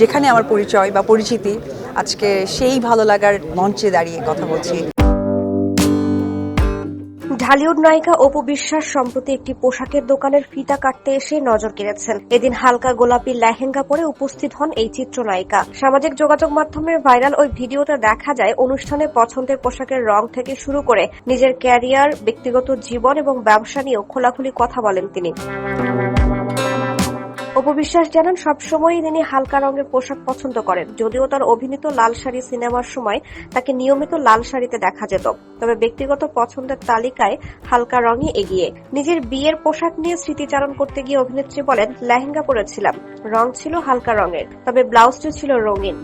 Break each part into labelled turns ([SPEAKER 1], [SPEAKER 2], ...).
[SPEAKER 1] যেখানে আমার পরিচয় বা পরিচিতি, আজকে সেই ভালো লাগার মঞ্চে দাঁড়িয়ে কথা বলছি।
[SPEAKER 2] ঢালিউড নায়িকা অপু বিশ্বাস সম্প্রতি একটি পোশাকের দোকানের ফিতা কাটতে এসে নজর কেড়েছেন। এদিন হালকা গোলাপি লেহেঙ্গা পরে উপস্থিত হন এই চিত্রনায়িকা। সামাজিক যোগাযোগ মাধ্যমে ভাইরাল ওই ভিডিওতে দেখা যায় অনুষ্ঠানে পছন্দের পোশাকের রং থেকে শুরু করে নিজের ক্যারিয়ার, ব্যক্তিগত জীবন এবং ব্যবসা নিয়েও খোলাখুলি কথা বলেন তিনি। অপু বিশ্বাস জানান, সবসময়ই তিনি হালকা রঙের পোশাক পছন্দ করেন। যদিও তার অভিনীত লাল শাড়ি সিনেমার সময় তাকে নিয়মিত লাল শাড়িতে দেখা যেত, তবে ব্যক্তিগত পছন্দের তালিকায় হালকা রঙই এগিয়ে। নিজের বিয়ের পোশাক নিয়ে স্মৃতিচারণ করতে গিয়ে অভিনেত্রী বলেন, লেহেঙ্গা পরেছিলাম, রং ছিল হালকা রঙের, তবে ব্লাউজটি ছিল রঙিন।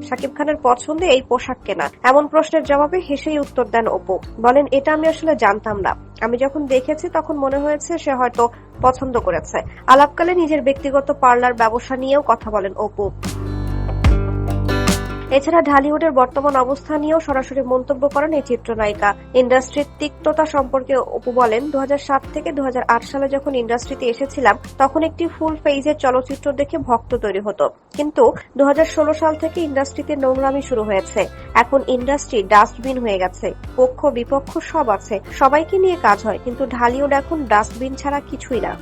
[SPEAKER 2] শাকিব খানের পছন্দে এই পোশাক কেনা, এমন প্রশ্নের জবাবে হেসেই উত্তর দেন অপু। বলেন, এটা আমি আসলে জানতাম না। আমি যখন দেখেছি তখন মনে হয়েছে সে হয়তো পছন্দ করেছে। আলাপকালে নিজের ব্যক্তিগত পার্লার ব্যবসা নিয়েও কথা বলেন অপু। এছাড়া ঢালিউডের বর্তমান অবস্থা নিয়েও সরাসরি মন্তব্য করেন এই চিত্রনায়িকা। ইন্ডাস্ট্রির তিক্ততা সম্পর্কে অপু বলেন, 2007 থেকে 2008 সালে যখন ইন্ডাস্ট্রিতে এসেছিলাম তখন একটি ফুল ফেজের চলচ্চিত্র দেখে ভক্ত তৈরি হতো, কিন্তু 2016 সাল থেকে ইন্ডাস্ট্রিতে নোংরামি শুরু হয়েছে। এখন ইন্ডাস্ট্রি ডাস্টবিন হয়ে গেছে, পক্ষ বিপক্ষ সব আছে, সবাইকে নিয়ে কাজ হয়, কিন্তু ঢালিউড এখন ডাস্টবিন ছাড়া কিছুই না।